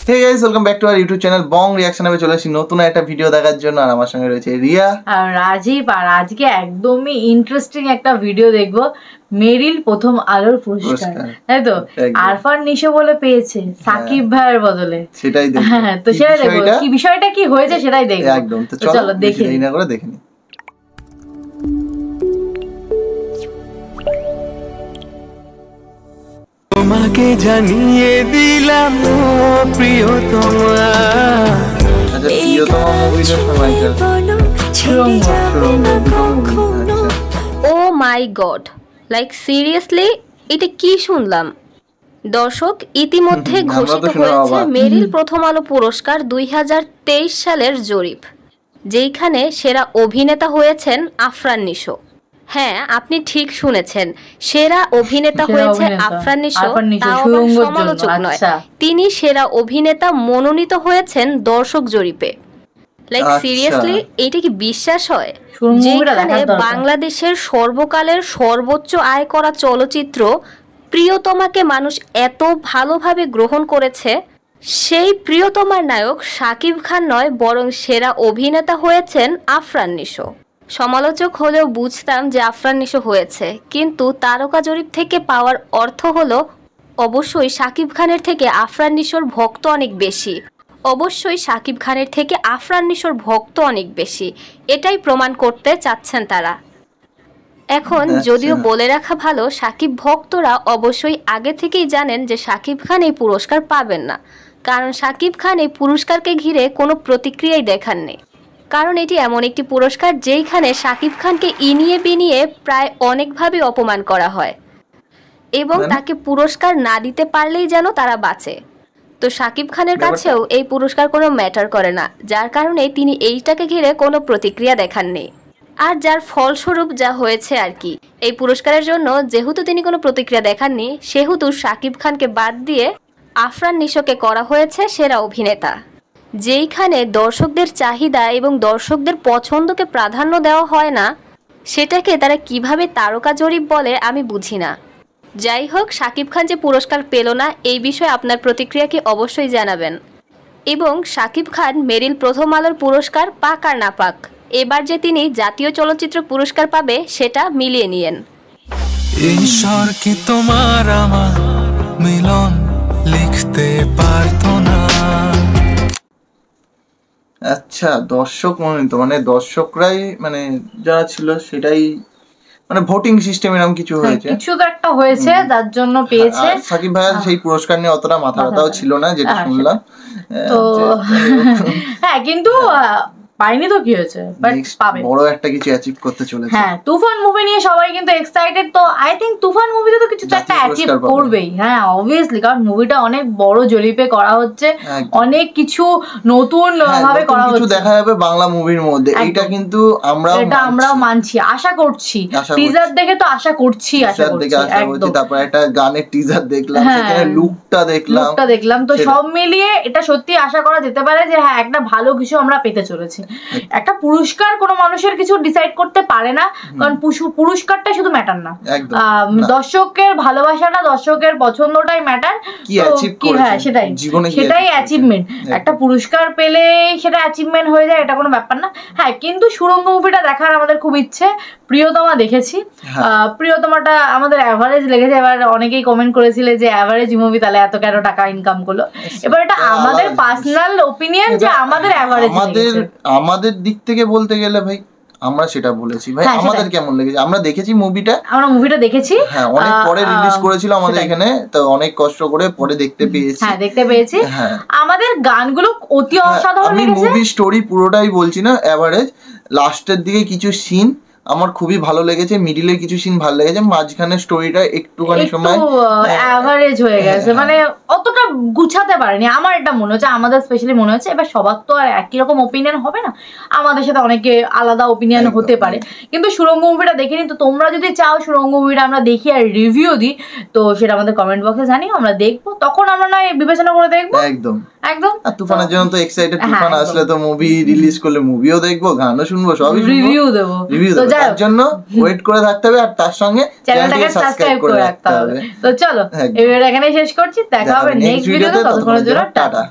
Hey guys, welcome back to our YouTube channel Bong Reaction এ চলে এসেছি নতুন একটা ভিডিও দেখার জন্য। আর আমার সঙ্গে রয়েছে রিয়া আর রাজীব। আর আজকে একদমই ইন্টারেস্টিং একটা ভিডিও দেখবো, মেরিল প্রথম আলোর পুরস্কার, তাই তো? আরফান নিশো বলে পেয়েছে সাকিব ভাইয়ের বদলে, সেটাই দেখব। হ্যাঁ, তো সেটাই দেখবো, কি বিষয়টা কি হয়েছে সেটাই দেখবো একদম। তো চলো দেখি না করে দেখে নি। তোমাকে জানিয়ে দিলাম প্রিয়তমা। আচ্ছা, প্রিয়তমা মুভিটা ও মাই গড, লাইক সিরিয়াসলি এটা কি শুনলাম? দর্শক, ইতিমধ্যে ঘোষিত হয়েছে মেরিল প্রথম আলো পুরস্কার 2023 সালের জরিপ, যেখানে সেরা অভিনেতা হয়েছেন আফরান নিশো। হ্যাঁ, আপনি ঠিক শুনেছেন, সেরা অভিনেতা হয়েছে আফরান নিশো, তাও আবার সমালোচক নয়। তিনি সেরা অভিনেতা মনোনীত হয়েছেন দর্শক জরিপে। লাইক সিরিয়াসলি, এটা কি বিশ্বাস হয়? যেখানে বাংলাদেশের সর্বকালের সর্বোচ্চ আয় করা চলচ্চিত্র প্রিয়তমাকে মানুষ এত ভালোভাবে গ্রহণ করেছে, সেই প্রিয়তমার নায়ক শাকিব খান নয়, বরং সেরা অভিনেতা হয়েছেন আফরান নিশো। সমালোচক হলেও বুঝতাম যে আফরান নিশো হয়েছে, কিন্তু তারকা জরিপ থেকে পাওয়ার অর্থ হলো অবশ্যই শাকিব খানের থেকে আফরান নিশোর ভক্ত অনেক বেশি, অবশ্যই শাকিব খানের থেকে আফরান নিশোর ভক্ত অনেক বেশি, এটাই প্রমাণ করতে চাচ্ছেন তারা। এখন যদিও বলে রাখা ভালো, শাকিব ভক্তরা অবশ্যই আগে থেকেই জানেন যে শাকিব খান এই পুরস্কার পাবেন না, কারণ শাকিব খান এই পুরস্কারকে ঘিরে কোনো প্রতিক্রিয়াই দেখাননি। কারণ এটি এমন একটি পুরস্কার যেইখানে শাকিব খানকে ইনিয়ে বিনিয়ে প্রায় অনেকভাবে অপমান করা হয় এবং তাকে পুরস্কার না দিতে পারলেই যেন তারা বাঁচে। তো শাকিব খানের কাছেও এই পুরস্কার কোনো ম্যাটার করে না, যার কারণে তিনি এইটাকে ঘিরে কোনো প্রতিক্রিয়া দেখাননি। আর যার ফলস্বরূপ যা হয়েছে আর কি, এই পুরস্কারের জন্য যেহেতু তিনি কোনো প্রতিক্রিয়া দেখাননি, সেহেতু শাকিব খানকে বাদ দিয়ে আফরান নিশোকে করা হয়েছে সেরা অভিনেতা। যেইখানে দর্শকদের চাহিদা এবং দর্শকদের পছন্দকে প্রাধান্য দেওয়া হয় না, সেটাকে তারা কিভাবে তারকা জরিপ বলে আমি বুঝি না। যাই হোক, শাকিব খান যে পুরস্কার পেল না, এই বিষয়ে আপনার প্রতিক্রিয়াকে অবশ্যই জানাবেন। এবং শাকিব খান মেরিল প্রথম আলোর পুরস্কার পাক আর না পাক, এবার যে তিনি জাতীয় চলচ্চিত্র পুরস্কার পাবে সেটা মিলিয়ে নিয়েন। ঈশ্বর কি তোমার আমার মিলন লিখতে পারতো না? আচ্ছা, দর্শক মনোনীত মানে দর্শকরাই মানে যারা ছিল সেটাই, মানে ভোটিং সিস্টেম এরকম কিছু হয়েছে, কিছু তো একটা হয়েছে যার জন্য পেয়েছে। সাকিব ভাই সেই পুরস্কার নিয়ে অতটা মাথা ব্যথাও ছিল না, যেটা শুনলাম। তো হ্যাঁ, কিন্তু পাইনি তো কি হয়েছে, বাট পাবে, বড় একটা কিছু অ্যাচিভ করতে চলেছে। হ্যাঁ, তুফান মুভি নিয়ে সবাই কিন্তু এক্সাইটেড। তো আই থিংক তুফান মুভিতে তো কিছু একটা অ্যাচিভ করবেই, হ্যাঁ অবভিয়াসলি, কারণ মুভিটা অনেক বড় জরিপে করা হচ্ছে, অনেক কিছু নতুন ভাবে করা হচ্ছে, কিছু দেখা যাবে বাংলা মুভির মধ্যে। এটা কিন্তু আমরাও মানছি, আশা করছি। টিজার দেখে তো আশা করছি, তারপর একটা গানের টিজার দেখলাম, সেখানে লুকটা দেখলাম, তো সব মিলিয়ে এটা সত্যি আশা করা যেতে পারে যে হ্যাঁ, একটা ভালো কিছু আমরা পেতে চলেছি। একটা পুরস্কার কোনো মানুষের কিছু ডিসাইড করতে পারে না, কারণ পুরস্কারটা শুধু ম্যাটার না, দর্শকের ভালোবাসাটা, দর্শকের পছন্দটাই ম্যাটার। হ্যাঁ, সেটাই অ্যাচিভমেন্ট। একটা পুরস্কার পেলে সেটা অ্যাচিভমেন্ট হয়ে যায়, এটা কোনো ব্যাপার না। হ্যাঁ, কিন্তু সুড়ঙ্গ মুভিটা দেখার আমাদের খুব ইচ্ছে। প্রিয়তমা দেখেছি, প্রিয়তমাটা আমাদের অ্যাভারেজ লেগেছে। এবার অনেকেই কমেন্ট করেছিল যে অ্যাভারেজ মুভি, তাহলে এত কেন টাকা ইনকাম করলো। এবার এটা আমাদের পার্সোনাল ওপিনিয়ন যে আমাদের অ্যাভারেজ, আমাদের দিক থেকে বলতে গেলে ভাই আমরা সেটা বলেছি। ভাই আমাদের কেমন লেগেছে, আমরা দেখেছি মুভিটা, হ্যাঁ অনেক পরে রিলিজ করেছিল আমাদের এখানে, তো অনেক কষ্ট করে পরে দেখতে পেয়েছি। আমাদের গানগুলো অতি অসাধারণ লেগেছে। আমি মুভি স্টোরি পুরোটাই বলছি না, এভারেজ। লাস্টের দিকে কিছু সিন আমার খুবই ভালো লেগেছে, মিডিলে কিছু সিন ভালো লেগেছে, মাঝখানে স্টোরিটা একটুখানি সময় অ্যাভারেজ হয়ে গেছে, মানে অতটা গুছাতে পারেনি আমার এটা মনে হচ্ছে, আমাদের স্পেশালি মনে হচ্ছে। এবার সবার তো আর একই রকম ওপিনিয়ন হবে না, আমাদের সাথে অনেকে আলাদা ওপিনিয়ন হতে পারে। কিন্তু সুড়ঙ্গ মুভিটা দেখিনি, তো তোমরা যদি চাও সুড়ঙ্গ মুভিটা আমরা দেখি আর রিভিউ দিই, তো সেটা আমাদের কমেন্ট বক্সে জানিও, আমরা দেখবো, তখন আমরা নয় বিবেচনা করে দেখবো। একদম একদম। আর তুফানের জন্য তো এক্সাইটেড, তুফান আসলে তো মুভি রিলিজ করলে মুভিও দেখবো, গানও শুনবো, সবই রিভিউ দেবো। তার জন্য ওয়েট করে থাকতে হবে, আর তার সঙ্গে চ্যানেলটাকে সাবস্ক্রাইব করে রাখতে হবে। তো চলো, এই ভিডিওটা এখানেই শেষ করছি, দেখা হবে নেক্সট ভিডিওতে, ততক্ষণের জন্য টাটা।